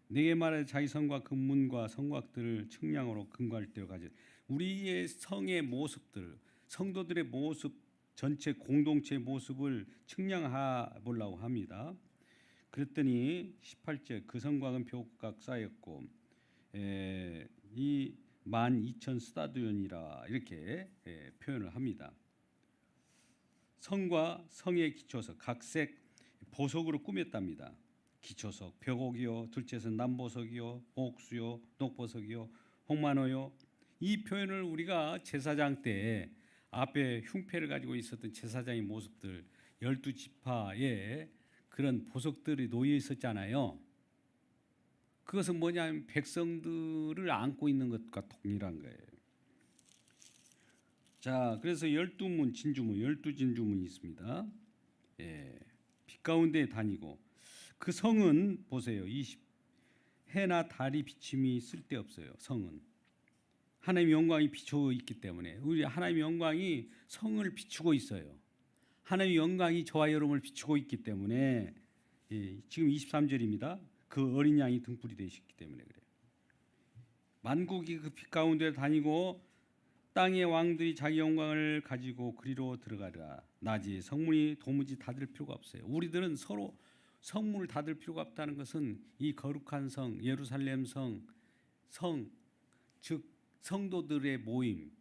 내게 말해 자기 성곽 그 문과 성곽들을 측량으로 금과를 떼어 가지. 우리의 성의 모습들, 성도들의 모습 전체 공동체의 모습을 측량해 보려고 합니다. 그랬더니 18절 그 성곽은 벽각 쌓였고 이 12,000 스타디온이라 이렇게 표현을 합니다. 성과 성의 기초석 각색 보석으로 꾸몄답니다. 기초석 벽옥이요, 둘째는 남보석이요, 옥수요, 녹보석이요, 홍만호요. 이 표현을 우리가 제사장 때 앞에 흉패를 가지고 있었던 제사장의 모습들 12지파에 그런 보석들이 놓여 있었잖아요. 그것은 뭐냐면 백성들을 안고 있는 것과 동일한 거예요. 자, 그래서 12문 진주문, 12진주문이 있습니다. 빛 가운데 다니고 그 성은 보세요. 해나 달이 비침이 쓸데없어요. 성은 하나님의 영광이 비추어 있기 때문에 우리 하나님의 영광이 성을 비추고 있어요. 하나님의 영광이 저와 여러분을 비추고 있기 때문에 지금 23절입니다. 그 어린 양이 등불이 되셨기 때문에 그래요. 만국이 그 빛 가운데 다니고 땅의 왕들이 자기 영광을 가지고 그리로 들어가리라. 낮이 성문이 도무지 닫을 필요가 없어요. 우리들은 서로 성문을 닫을 필요가 없다는 것은 이 거룩한 성 예루살렘 성 즉 성도들의 모임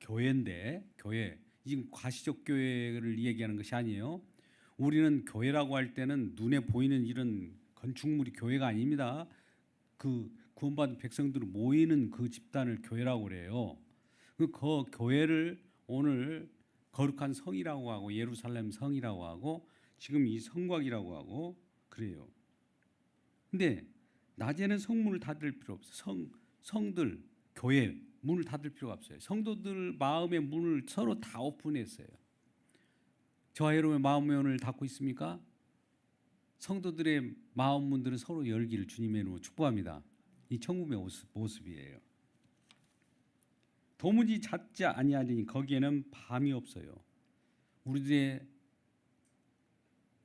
교회인데 교회 지금 과시적 교회를 얘기하는 것이 아니에요. 우리는 교회라고 할 때는 눈에 보이는 이런 건축물이 교회가 아닙니다. 그 구원받은 백성들을 모이는 그 집단을 교회라고 그래요. 그 교회를 오늘 거룩한 성이라고 하고 예루살렘 성이라고 하고 지금 이 성곽이라고 하고 그래요. 근데 낮에는 성문을 닫을 필요 없어요. 성들 교회 문을 닫을 필요가 없어요. 성도들 마음의 문을 서로 다 오픈했어요. 저와 여러분의 마음의 문을 닫고 있습니까? 성도들의 마음 문들은 서로 열기를 주님의 이름으로 축복합니다. 이 천국의 모습이에요. 도무지 닫지 아니하리니 거기에는 밤이 없어요. 우리들의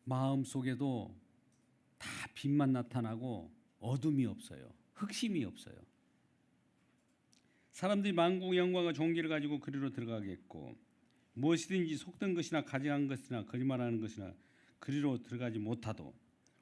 마음 속에도 다 빛만 나타나고 어둠이 없어요. 흑심이 없어요. 사람들이 만국의 영광과 존귀를 가지고 그리로 들어가겠고 무엇이든지 속된 것이나 가증한 것이나 거짓말하는 것이나 그리로 들어가지 못하도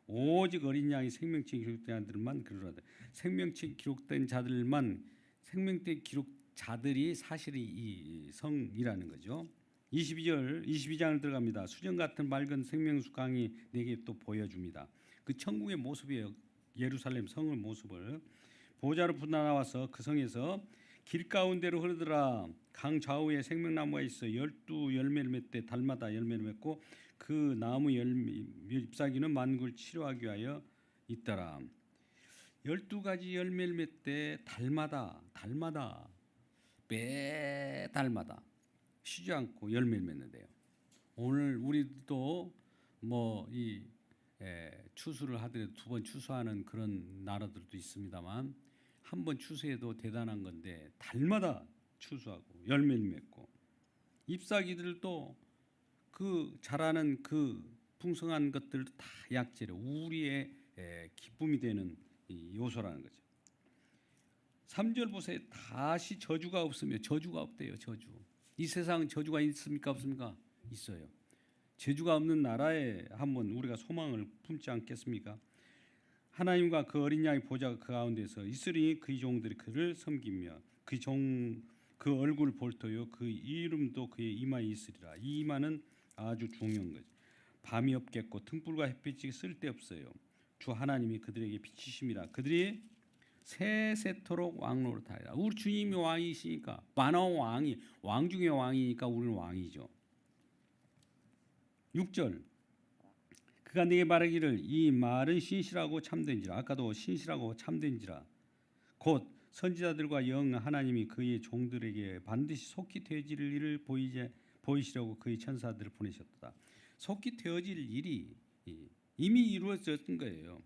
오직 어린 양이 생명책에 기록된 자들만 그리로 하되 생명책에 기록된 자들만 생명책에 기록된 자들이 사실이 이 성이라는 거죠. 22장을 들어갑니다. 수정 같은 맑은 생명수 강이 내게 또 보여줍니다. 그 천국의 모습이에요. 예루살렘 성의 모습을. 보좌로 분나와서 그 성에서 길 가운데로 흐르더라. 강 좌우에 생명나무가 있어 12열매를 맺되 달마다 열매를 맺고 그 나무 잎사귀는 만국을 치료하기 위하여 있더라. 12가지 열매를 맺되 달마다 매달마다 쉬지 않고 열매를 맺는데요. 오늘 우리도 이 추수를 하더라도 2번 추수하는 그런 나라들도 있습니다만 한 번 추수해도 대단한 건데 달마다 추수하고 열매를 맺고 잎사귀들도 그 자라는 그 풍성한 것들도 다 약재로 우리의 기쁨이 되는 이 요소라는 거죠. 3절 보세요. 다시 저주가 없으며 저주가 없대요. 저주. 이 세상 저주가 있습니까? 없습니까? 있어요. 저주가 없는 나라에 한번 우리가 소망을 품지 않겠습니까? 하나님과 그 어린 양의 보좌가 그 가운데서 있으리니 그의 종들이 그를 섬기며 그 얼굴 볼터요 그 이름도 그의 이마에 있으리라. 이 이마는 아주 중요한 거죠. 밤이 없겠고 등불과 햇빛이 쓸데없어요. 주 하나님이 그들에게 빛이심이라. 그들이 세세토록 왕노릇하리라. 우리 주님이 왕이시니까 만왕 왕이 왕 중의 왕이니까 우리는 왕이죠. 6절 그가 네게 말하기를 이 말은 신실하고 참된지라. 아까도 신실하고 참된지라. 곧 선지자들과 영 하나님이 그의 종들에게 반드시 속히 되어질 일을 보이시려고 그의 천사들을 보내셨다. 속히 되어질 일이 이미 이루어졌던 거예요.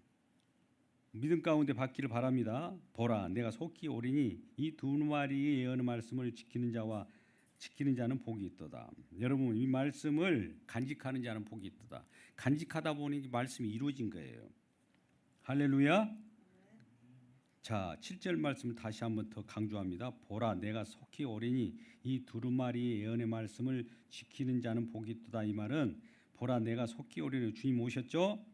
믿음 가운데 받기를 바랍니다. 보라 내가 속히 오리니 이 2마리의 예언의 말씀을 지키는 자는 복이 있도다. 여러분 이 말씀을 간직하는 자는 복이 있도다. 간직하다 보니 말씀이 이루어진 거예요. 할렐루야. 자 7절 말씀을 다시 한번 더 강조합니다. 보라 내가 속히 오리니 이 2마리의 예언의 말씀을 지키는 자는 복이 있도다. 이 말은 보라 내가 속히 오리니 주님 오셨죠.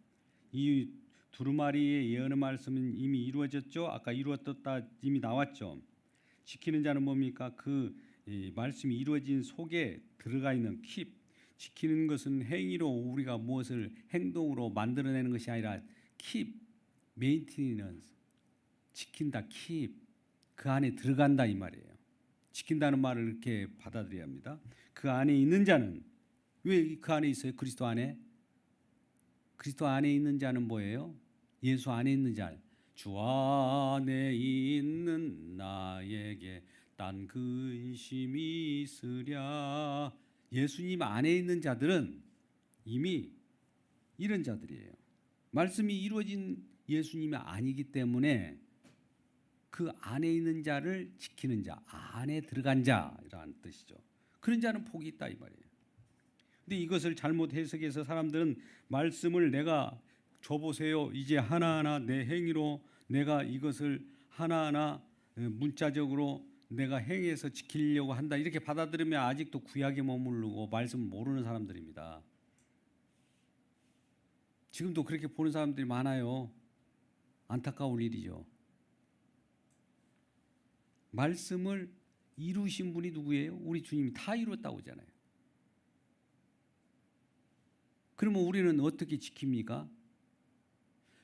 이 2마리의 예언의 말씀은 이미 이루어졌죠. 아까 이루어졌다 이미 나왔죠. 지키는 자는 뭡니까? 그 말씀이 이루어진 속에 들어가 있는 킵. 지키는 것은 행위로 우리가 무엇을 행동으로 만들어내는 것이 아니라 킵, 메인테너런스, 지킨다, 킵. 그 안에 들어간다 이 말이에요. 지킨다는 말을 이렇게 받아들여야 합니다. 그 안에 있는 자는 왜 그 안에 있어요? 그리스도 안에. 그리스도 안에 있는 자는 뭐예요? 예수 안에 있는 자. 주 안에 있는 나에게 딴 근심이 있으랴. 예수님 안에 있는 자들은 이미 이런 자들이에요. 말씀이 이루어진 예수님이 아니기 때문에 그 안에 있는 자를 지키는 자, 안에 들어간 자라는 뜻이죠. 그런 자는 복이 있다 이 말이에요. 근데 이것을 잘못 해석해서 사람들은 말씀을 내가 줘보세요. 이제 하나하나 내 행위로 내가 이것을 하나하나 문자적으로 내가 행해서 지키려고 한다. 이렇게 받아들이면 아직도 구약에 머무르고 말씀을 모르는 사람들입니다. 지금도 그렇게 보는 사람들이 많아요. 안타까울 일이죠. 말씀을 이루신 분이 누구예요? 우리 주님이 다 이뤘다고 하잖아요. 그러면 우리는 어떻게 지킵니까?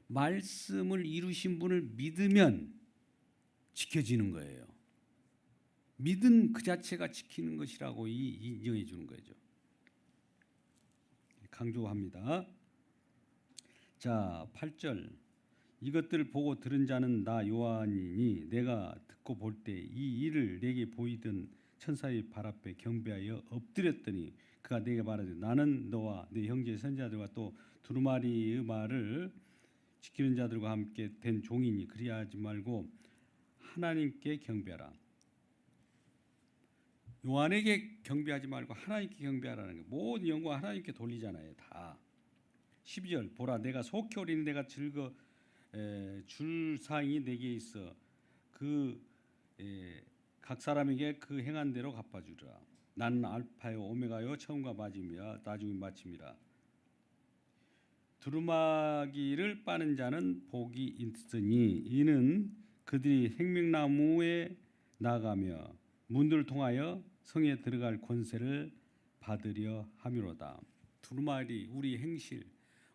말씀을 이루신 분을 믿으면 지켜지는 거예요. 믿음 그 자체가 지키는 것이라고 인정해 주는 거죠. 강조합니다. 자, 8절. 이것들을 보고 들은 자는 나 요한이니 내가 듣고 볼 때 이 일을 내게 보이던 천사의 발 앞에 경배하여 엎드렸더니 그가 내게 말하되 나는 너와 내 형제 선지자들과 또 두루마리의 말을 지키는 자들과 함께 된 종이니 그리하지 말고 하나님께 경배하라. 요한에게 경배하지 말고 하나님께 경배하라는 게 모든 영광 하나님께 돌리잖아요. 다. 12절 보라 내가 속히 오리니 내가 줄상이 내게 있어 각 사람에게 그 행한 대로 갚아주리라. 나는 알파요 오메가요 처음과 마지막이라 나중에 마침이라. 두루마기를 빠는 자는 복이 있으니 이는 그들이 생명나무에 나가며 문들을 통하여 성에 들어갈 권세를 받으려 함이로다. 두루마리, 우리 행실,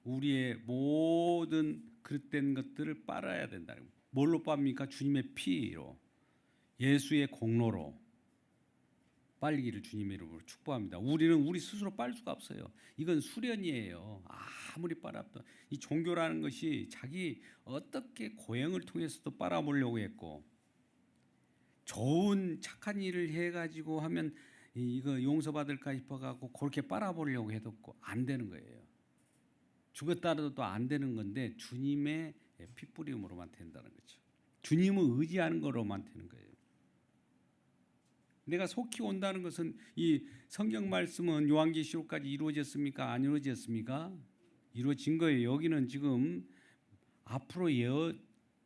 우리의 모든 그릇된 것들을 빨아야 된다는 거예요. 뭘로 빱니까? 주님의 피로, 예수의 공로로 빨기를 주님의 이름으로 축복합니다. 우리는 우리 스스로 빨 수가 없어요. 이건 수련이에요. 아무리 빨아도 이 종교라는 것이 자기 어떻게 고행을 통해서도 빨아보려고 했고, 좋은 착한 일을 해가지고 하면 이거 용서받을까 싶어가지고 그렇게 빨아보려고 해도 안 되는 거예요. 죽었다 해도 안 되는 건데 주님의 핏부림으로만 된다는 거죠. 주님을 의지하는 거로만 되는 거예요. 내가 속히 온다는 것은 이 성경 말씀은 요한계시록까지 이루어졌습니까? 안 이루어졌습니까? 이루어진 거예요. 여기는 지금 앞으로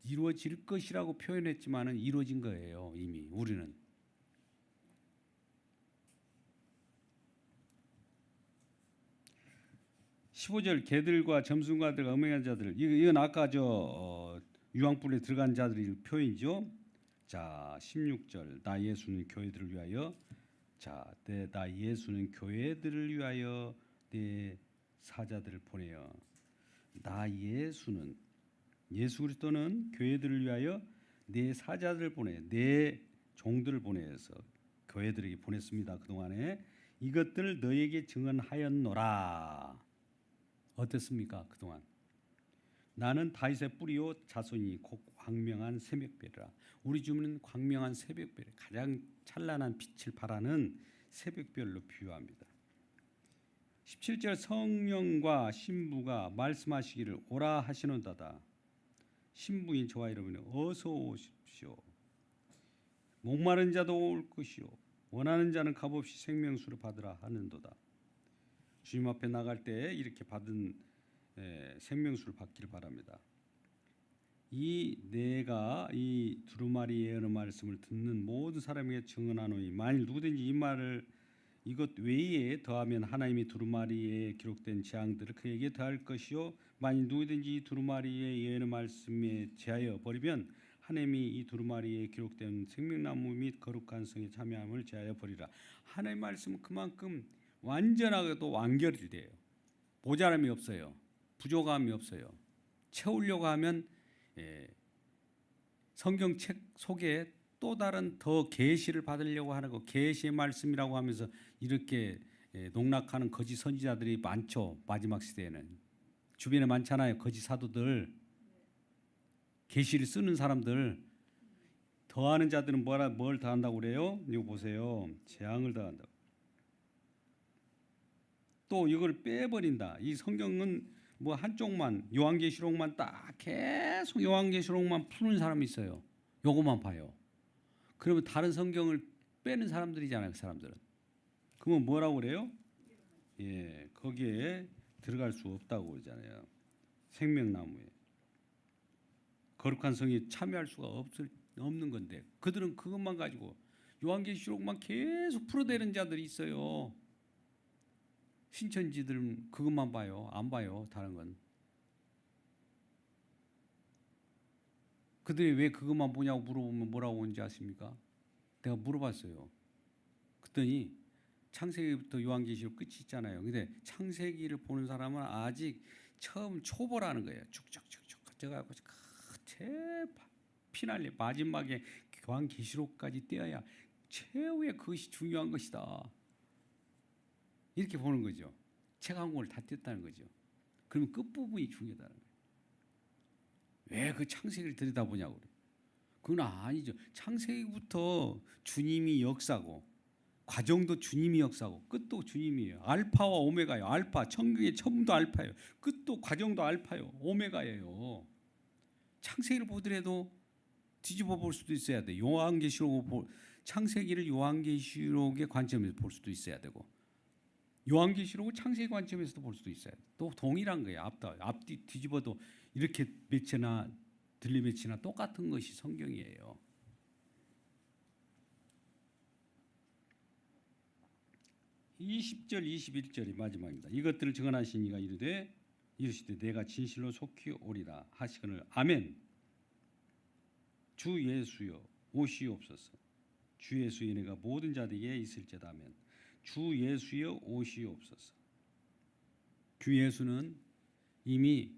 이루어질 것이라고 표현했지만은 이루어진 거예요. 이미 우리는. (15절) 개들과 점순가들과 음행한 자들, 이건 아까 유황불에 들어간 자들의 표현이죠. 자, 16절 나 예수는 교회들을 위하여, 나 예수는 교회들을 위하여 내 사자들을 보내어. 나 예수는, 예수 그리스도는 교회들을 위하여 내 사자들을 보내, 내 종들을 보내서 교회들에게 보냈습니다. 그동안에 이것들을 너에게 증언하였노라. 어땠습니까? 그동안 나는 다윗의 뿌리요 자손이 곧 광명한 새벽별이라. 우리 주님은 광명한 새벽별, 가장 찬란한 빛을 발하는 새벽별로 비유합니다. 17절 성령과 신부가 말씀하시기를 오라 하시는도다. 신부인 저와 여러분이 어서 오십시오. 목마른 자도 올 것이요 원하는 자는 값없이 생명수를 받으라 하는도다. 주님 앞에 나갈 때 이렇게 받은 생명수를 받기를 바랍니다. 내가 이 두루마리의 어느 말씀을 듣는 모든 사람에게 증언하노니 만일 누구든지 이 말을 이것 외에 더하면 하나님이 두루마리에 기록된 재앙들을 그에게 더할 것이요 만일 누구든지 이 두루마리의 예언의 말씀에 제하여 버리면 하나님이 이 두루마리에 기록된 생명나무 및 거룩한 성에 참여함을 제하여 버리라. 하나님의 말씀은 그만큼 완전하게도 완결이 돼요. 모자람이 없어요. 부족함이 없어요. 채우려고 하면 성경책 속에 또 다른 더 계시를 받으려고 하는 거, 계시의 말씀이라고 하면서 이렇게 농락하는 거짓 선지자들이 많죠. 마지막 시대에는 주변에 많잖아요. 거짓 사도들, 계시를 쓰는 사람들. 더하는 자들은 뭘 더한다고 그래요? 이거 보세요. 재앙을 더한다. 또 이걸 빼버린다. 이 성경은 뭐 한쪽만, 요한계시록만 딱 계속 요한계시록만 푸는 사람이 있어요. 요것만 봐요. 그러면 다른 성경을 빼는 사람들이잖아요. 그 사람들은. 그러면 뭐라고 그래요? 거기에 들어갈 수 없다고 그러잖아요. 생명나무에. 거룩한 성에 참여할 수가 없는 건데 그들은 그것만 가지고 요한계시록만 계속 풀어대는 자들이 있어요. 신천지들은 그것만 봐요. 안 봐요. 다른 건. 그들이 왜 그것만 보냐고 물어보면 뭐라고 하는지 아십니까? 내가 물어봤어요. 그랬더니 창세기부터 요한계시록 끝이 있잖아요. 근데 창세기를 보는 사람은 아직 처음 초보라는 거예요. 쭉쭉쭉쭉 가져가고 끝에 피날레 마지막에 요한계시록까지 떼어야 최후의 그것이 중요한 것이다. 이렇게 보는 거죠. 책 한 권을 다 뗐다는 거죠. 그러면 끝부분이 중요하다는 거예요. 왜 그 창세기를 들여다보냐고 그래요. 그건 아니죠. 창세기부터 주님이 역사고 과정도 주님이 역사고 끝도 주님이에요. 알파와 오메가예요. 알파, 천국의 처음도 알파예요. 끝도 과정도 알파요. 오메가예요. 창세기를 보더라도 뒤집어 볼 수도 있어야 돼. 창세기를 요한계시록의 관점에서 볼 수도 있어야 되고 요한계시록을 창세기 관점에서도 볼 수도 있어요. 또 동일한 거예요. 앞뒤 뒤집어도 이렇게 매체나 들리매치나 똑같은 것이 성경이에요. (20절) (21절이) 마지막입니다. 이것들을 증언하신 이가 이르시되 내가 진실로 속히 오리라 하시거늘 아멘. 주 예수여 오시옵소서. 주 예수의 은혜가 모든 자들에게 있을지어다면 주 예수여 오시옵소서. 주 예수는 이미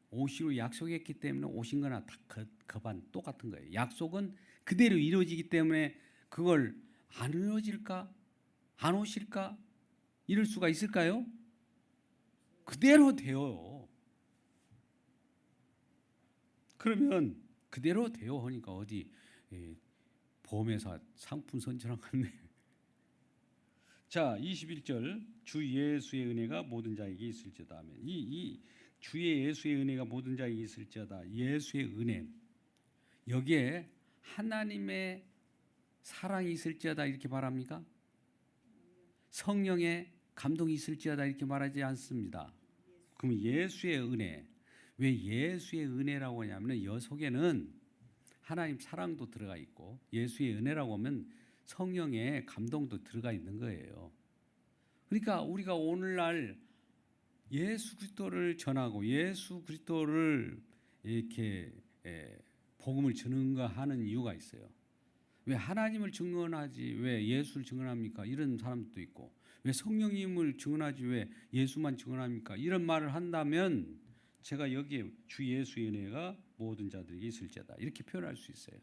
오시로 약속했기 때문에 오신 거나 다 거반 똑같은 거예요. 약속은 그대로 이루어지기 때문에 그걸 안 이루어질까? 안 오실까? 이럴 수가 있을까요? 그대로 돼요. 그러면 그대로 돼요 하니까 어디 보험회사 상품 선전한 같네. 자, 21절 주 예수의 은혜가 모든 자에게 있을지어다 하면 이 주의 예수의 은혜가 모든 자에게 있을지어다. 예수의 은혜 여기에 하나님의 사랑이 있을지어다 이렇게 말합니까? 성령의 감동이 있을지어다 이렇게 말하지 않습니다. 그럼 예수의 은혜, 왜 예수의 은혜라고 하냐면 이 속에는 하나님 사랑도 들어가 있고 예수의 은혜라고 하면 성령의 감동도 들어가 있는 거예요. 그러니까 우리가 오늘날 예수 그리스도를 전하고 예수 그리스도를 이렇게 복음을 증거하는 이유가 있어요. 왜 하나님을 증언하지 왜 예수를 증언합니까? 이런 사람도 있고 왜 성령님을 증언하지 왜 예수만 증언합니까? 이런 말을 한다면 제가 여기에 주 예수의 은혜가 모든 자들에게 있을지어다 이렇게 표현할 수 있어요.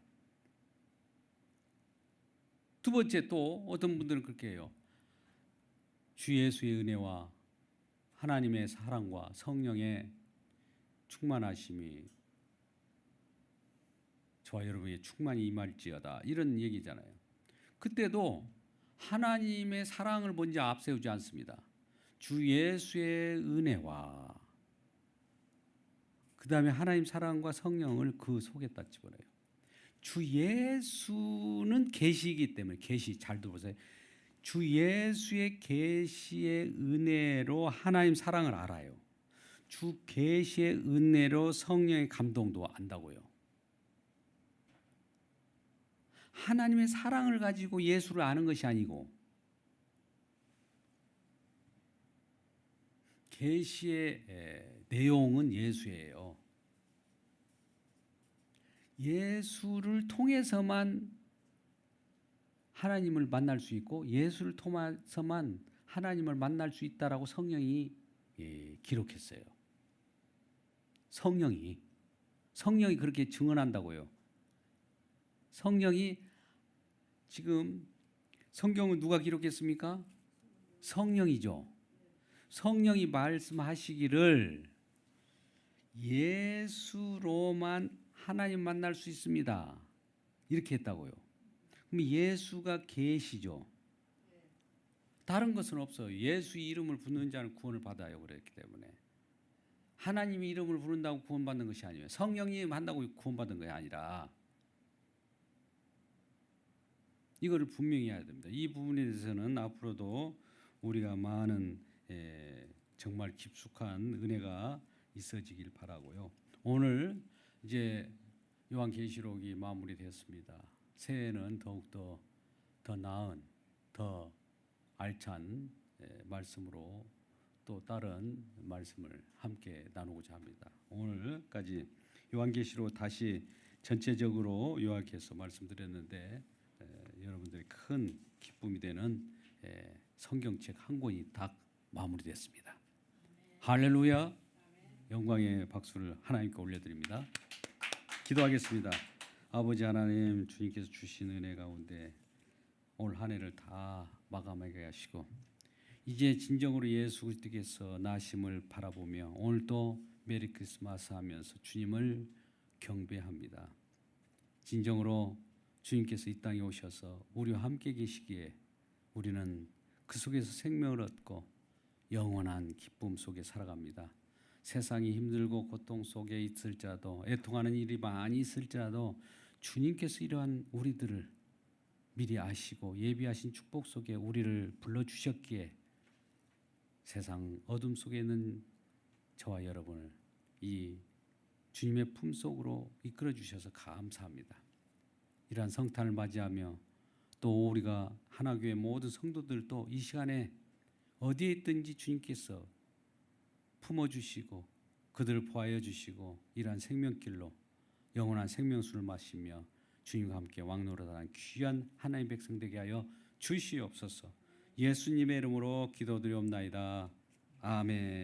두 번째 또 어떤 분들은 그렇게 해요. 주 예수의 은혜와 하나님의 사랑과 성령의 충만하심이 저와 여러분의 충만히 임할지어다 이런 얘기잖아요. 그때도 하나님의 사랑을 먼저 앞세우지 않습니다. 주 예수의 은혜와 그 다음에 하나님 사랑과 성령을 그 속에다 집어넣어요. 주 예수는 계시이기 때문에 계시 잘 들어보세요. 주 예수의 계시의 은혜로 하나님 사랑을 알아요. 주 계시의 은혜로 성령의 감동도 안다고요. 하나님의 사랑을 가지고 예수를 아는 것이 아니고 계시의 내용은 예수예요. 예수를 통해서만 하나님을 만날 수 있고 예수를 통해서만 하나님을 만날 수 있다라고 성령이 기록했어요. 성령이 그렇게 증언한다고요. 성령이 지금 성경은 누가 기록했습니까? 성령이죠. 성령이 말씀하시기를 예수로만 하나님 만날 수 있습니다. 이렇게 했다고요. 그럼 예수가 계시죠. 다른 것은 없어요. 예수 이름을 부르는 자는 구원을 받아요. 그랬기 때문에 하나님의 이름을 부른다고 구원받는 것이 아니에요. 성령님 한다고 구원받는 것이 아니라 이거를 분명히 해야 됩니다. 이 부분에 대해서는 앞으로도 우리가 많은 정말 깊숙한 은혜가 있어지길 바라고요. 오늘 이제 요한계시록이 마무리되었습니다. 새해는 더욱더 더 나은, 더 알찬 말씀으로 또 다른 말씀을 함께 나누고자 합니다. 오늘까지 요한계시록 다시 전체적으로 요약해서 말씀드렸는데 여러분들이 큰 기쁨이 되는 성경책 한 권이 딱 마무리됐습니다. 할렐루야! 영광의 박수를 하나님께 올려드립니다. 기도하겠습니다. 아버지 하나님, 주님께서 주신 은혜 가운데 올 한 해를 다 마감하게 하시고 이제 진정으로 예수 그리스도께서 나심을 바라보며 오늘도 메리 크리스마스 하면서 주님을 경배합니다. 진정으로 주님께서 이 땅에 오셔서 우리와 함께 계시기에 우리는 그 속에서 생명을 얻고 영원한 기쁨 속에 살아갑니다. 세상이 힘들고 고통 속에 있을지라도 애통하는 일이 많이 있을지라도 주님께서 이러한 우리들을 미리 아시고 예비하신 축복 속에 우리를 불러주셨기에 세상 어둠 속에 있는 저와 여러분을 이 주님의 품속으로 이끌어 주셔서 감사합니다. 이러한 성탄을 맞이하며 또 우리가 하나교회 모든 성도들도 이 시간에 어디에 있든지 주님께서 품어주시고 그들을 보하여 주시고 이러한 생명길로 영원한 생명수를 마시며 주님과 함께 왕노릇하는 귀한 하나님 백성 되게 하여 주시옵소서. 예수님의 이름으로 기도드리옵나이다. 아멘.